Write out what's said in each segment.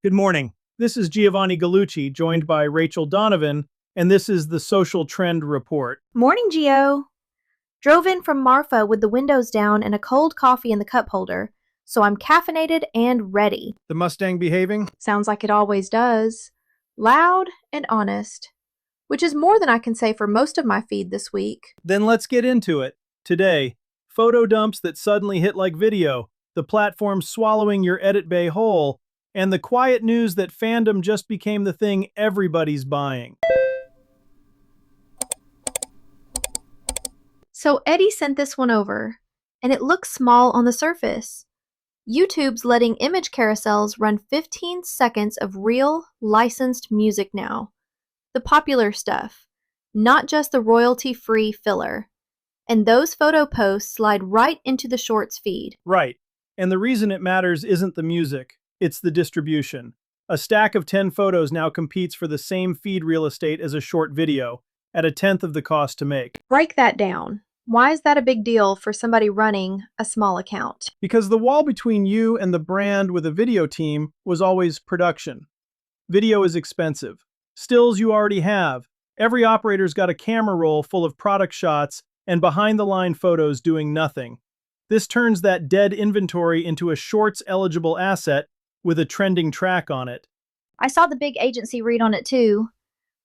Good morning. This is Giovanni Gallucci, joined by Rachel Donovan, and this is the Social Trend Report. Morning, Gio. Drove in from Marfa with the windows down and a cold coffee in the cup holder, so I'm caffeinated and ready. The Mustang behaving? Sounds like it always does. Loud and honest, which is more than I can say for most of my feed this week. Then let's get into it. Today, photo dumps that suddenly hit like video, the platform swallowing your edit bay whole, and the quiet news that fandom just became the thing everybody's buying. So Eddie sent this one over, and it looks small on the surface. YouTube's letting image carousels run 15 seconds of real, licensed music now. The popular stuff, not just the royalty-free filler. And those photo posts slide right into the Shorts feed. Right. And the reason it matters isn't the music, it's the distribution. A stack of 10 photos now competes for the same feed real estate as a short video, at a tenth of the cost to make. Break that down. Why is that a big deal for somebody running a small account? Because the wall between you and the brand with a video team was always production. Video is expensive. Stills you already have. Every operator's got a camera roll full of product shots and behind-the-line photos doing nothing. This turns that dead inventory into a Shorts-eligible asset with a trending track on it. I saw the big agency read on it too.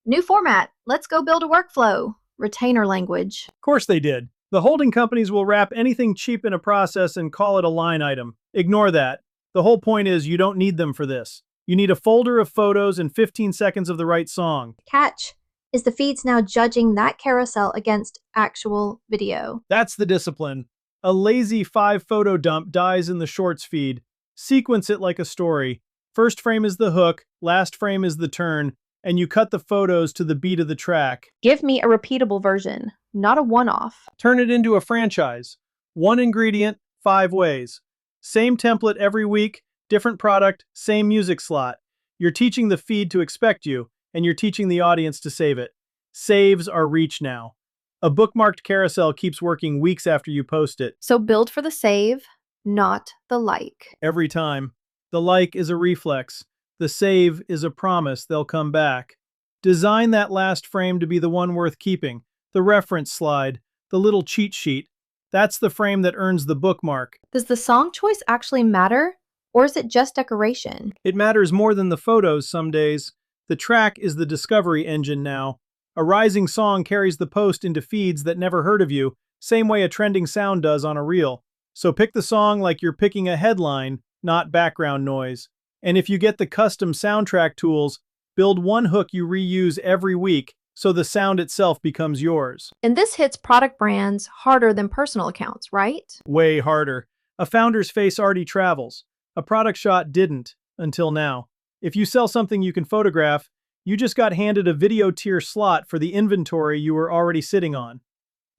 New format. Let's go build a workflow. Retainer language. Of course they did. The holding companies will wrap anything cheap in a process and call it a line item. Ignore that. The whole point is you don't need them for this. You need a folder of photos and 15 seconds of the right song. Catch is the feeds now judging that carousel against actual video. That's the discipline. A lazy 5-photo dump dies in the Shorts feed. Sequence it like a story. First frame is the hook, last frame is the turn, and you cut the photos to the beat of the track. Give me a repeatable version, not a one-off. Turn it into a franchise. 1 ingredient, 5 ways. Same template every week, different product, same music slot. You're teaching the feed to expect you, and you're teaching the audience to save it. Saves are reach now. A bookmarked carousel keeps working weeks after you post it. So build for the save, not the like. Every time. The like is a reflex. The save is a promise they'll come back. Design that last frame to be the one worth keeping. The reference slide, the little cheat sheet. That's the frame that earns the bookmark. Does the song choice actually matter, or is it just decoration? It matters more than the photos some days. The track is the discovery engine now. A rising song carries the post into feeds that never heard of you, same way a trending sound does on a reel. So pick the song like you're picking a headline, not background noise. And if you get the custom soundtrack tools, build one hook you reuse every week so the sound itself becomes yours. And this hits product brands harder than personal accounts, right? Way harder. A founder's face already travels. A product shot didn't, until now. If you sell something you can photograph, you just got handed a video tier slot for the inventory you were already sitting on.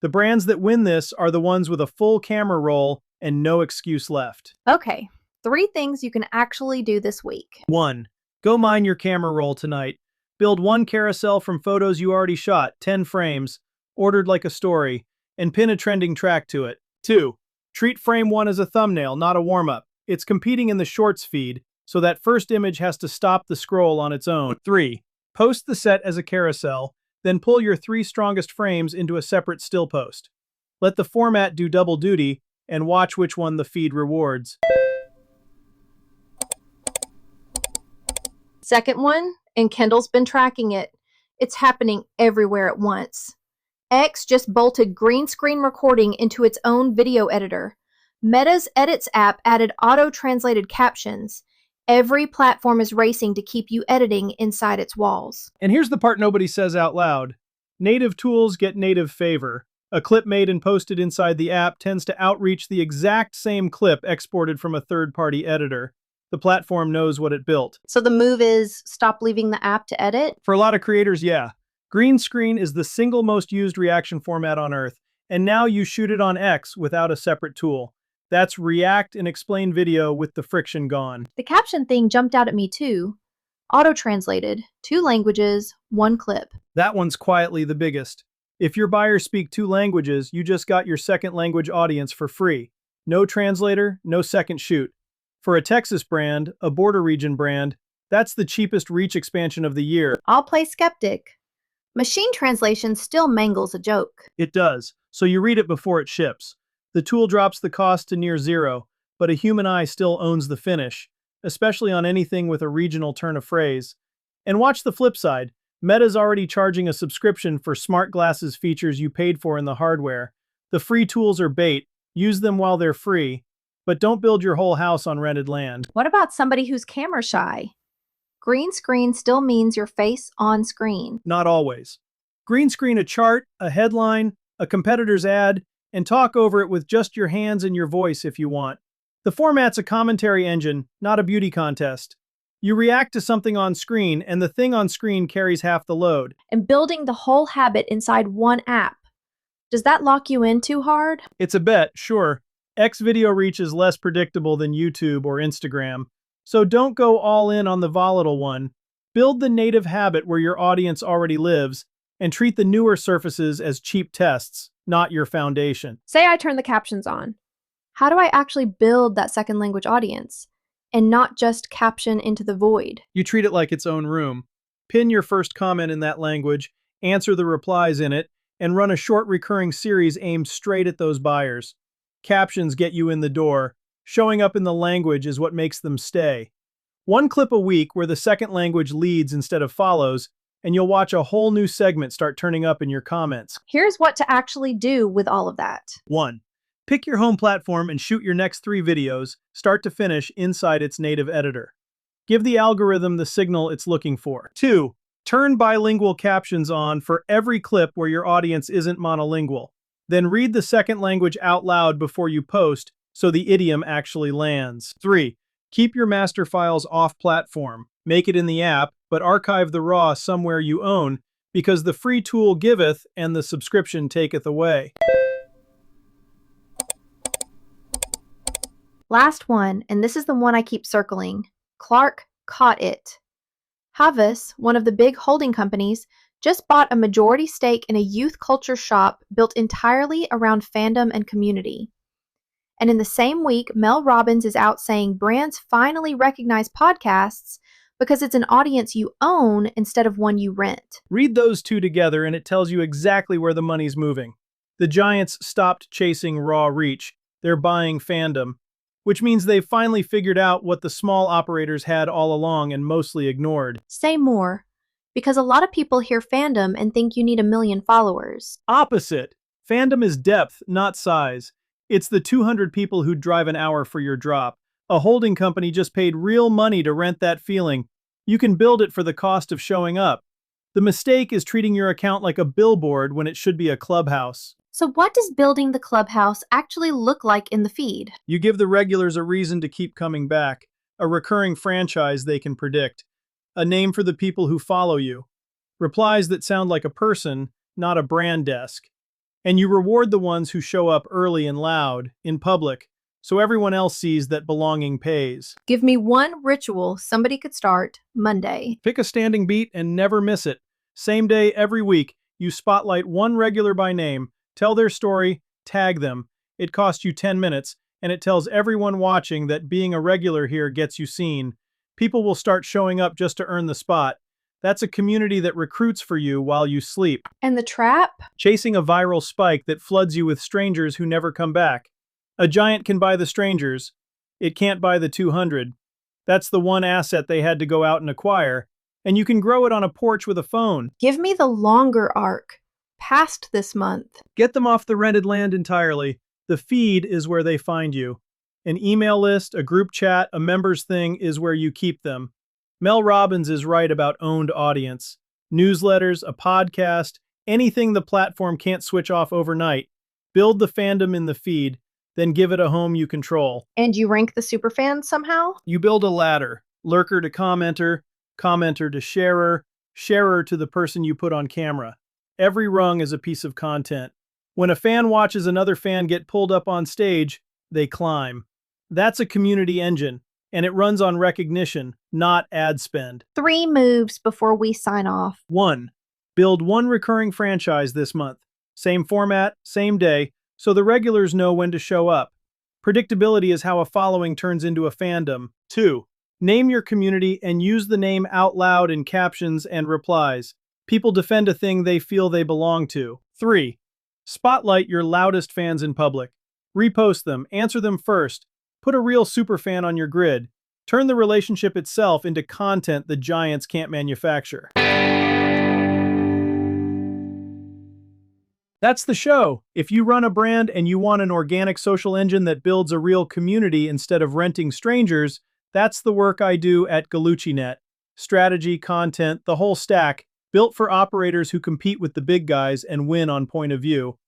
The brands that win this are the ones with a full camera roll and no excuse left. Okay, 3 things you can actually do this week. 1. Go mine your camera roll tonight. Build 1 carousel from photos you already shot, 10 frames, ordered like a story, and pin a trending track to it. 2. Treat frame 1 as a thumbnail, not a warm-up. It's competing in the Shorts feed, so that first image has to stop the scroll on its own. 3. Post the set as a carousel, then pull your 3 strongest frames into a separate still post. Let the format do double duty, and watch which one the feed rewards. Second one, and Kendall's been tracking it. It's happening everywhere at once. X just bolted green screen recording into its own video editor. Meta's Edits app added auto-translated captions. Every platform is racing to keep you editing inside its walls. And here's the part nobody says out loud. Native tools get native favor. A clip made and posted inside the app tends to outreach the exact same clip exported from a third-party editor. The platform knows what it built. So the move is stop leaving the app to edit? For a lot of creators, yeah. Green screen is the single most used reaction format on Earth, and now you shoot it on X without a separate tool. That's React and Explain video with the friction gone. The caption thing jumped out at me too. Auto-translated, 2 languages, 1 clip. That one's quietly the biggest. If your buyers speak 2 languages, you just got your second language audience for free. No translator, no second shoot. For a Texas brand, a border region brand, That's the cheapest reach expansion of the year. I'll play skeptic. Machine translation still mangles a joke. It does, so you read it before it ships. The tool drops the cost to near zero, but a human eye still owns the finish, especially on anything with a regional turn of phrase. And watch the flip side. Meta's already charging a subscription for smart glasses features you paid for in the hardware. The free tools are bait. Use them while they're free, but don't build your whole house on rented land. What about somebody who's camera shy? Green screen still means your face on screen. Not always. Green screen a chart, a headline, a competitor's ad, and talk over it with just your hands and your voice if you want. The format's a commentary engine, not a beauty contest. You react to something on screen, and the thing on screen carries half the load. And building the whole habit inside one app. Does that lock you in too hard? It's a bet, sure. X video reach is less predictable than YouTube or Instagram, so don't go all in on the volatile one. Build the native habit where your audience already lives, and treat the newer surfaces as cheap tests, not your foundation. Say I turn the captions on. How do I actually build that second language audience? And not just caption into the void? You treat it like its own room. Pin your first comment in that language, answer the replies in it, and run a short recurring series aimed straight at those buyers. Captions get you in the door. Showing up in the language is what makes them stay. One clip a week where the second language leads instead of follows, and you'll watch a whole new segment start turning up in your comments. Here's what to actually do with all of that. 1. Pick your home platform and shoot your next 3 videos, start to finish, inside its native editor. Give the algorithm the signal it's looking for. 2. Turn bilingual captions on for every clip where your audience isn't monolingual. Then read the second language out loud before you post so the idiom actually lands. 3. Keep your master files off-platform. Make it in the app, but archive the raw somewhere you own, because the free tool giveth and the subscription taketh away. Last one, and this is the one I keep circling. Clark caught it. Havas, one of the big holding companies, just bought a majority stake in a youth culture shop built entirely around fandom and community. And in the same week, Mel Robbins is out saying brands finally recognize podcasts because it's an audience you own instead of one you rent. Read those two together and it tells you exactly where the money's moving. The giants stopped chasing raw reach. They're buying fandom, which means they've finally figured out what the small operators had all along and mostly ignored. Say more, because a lot of people hear fandom and think you need 1 million followers. Opposite. Fandom is depth, not size. It's the 200 people who drive an hour for your drop. A holding company just paid real money to rent that feeling. You can build it for the cost of showing up. The mistake is treating your account like a billboard when it should be a clubhouse. So what does building the clubhouse actually look like in the feed? You give the regulars a reason to keep coming back, a recurring franchise they can predict, a name for the people who follow you, replies that sound like a person, not a brand desk. And you reward the ones who show up early and loud, in public, so everyone else sees that belonging pays. Give me one ritual somebody could start Monday. Pick a standing beat and never miss it. Same day every week, you spotlight one regular by name, tell their story, tag them. It costs you 10 minutes, and it tells everyone watching that being a regular here gets you seen. People will start showing up just to earn the spot. That's a community that recruits for you while you sleep. And the trap? Chasing a viral spike that floods you with strangers who never come back. A giant can buy the strangers. It can't buy the 200. That's the one asset they had to go out and acquire. And you can grow it on a porch with a phone. Give me the longer arc. Past this month. Get them off the rented land entirely. The feed is where they find you. An email list, a group chat, a members thing is where you keep them. Mel Robbins is right about owned audience. Newsletters, a podcast, anything the platform can't switch off overnight. Build the fandom in the feed, then give it a home you control. And you rank the superfans somehow? You build a ladder. Lurker to commenter, commenter to sharer, sharer to the person you put on camera. Every rung is a piece of content. When a fan watches another fan get pulled up on stage, they climb. That's a community engine, and it runs on recognition, not ad spend. 3 moves before we sign off. 1. Build one recurring franchise this month. Same format, same day, so the regulars know when to show up. Predictability is how a following turns into a fandom. 2. Name your community and use the name out loud in captions and replies. People defend a thing they feel they belong to. 3. Spotlight your loudest fans in public. Repost them, answer them first. Put a real superfan on your grid. Turn the relationship itself into content the giants can't manufacture. That's the show. If you run a brand and you want an organic social engine that builds a real community instead of renting strangers, that's the work I do at gallucci.net. Strategy, content, the whole stack, built for operators who compete with the big guys and win on point of view.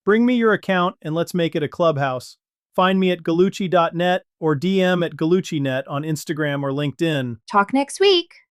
Bring me your account and let's make it a clubhouse. Find me at gallucci.net or DM at gallucci.net on Instagram or LinkedIn. Talk next week.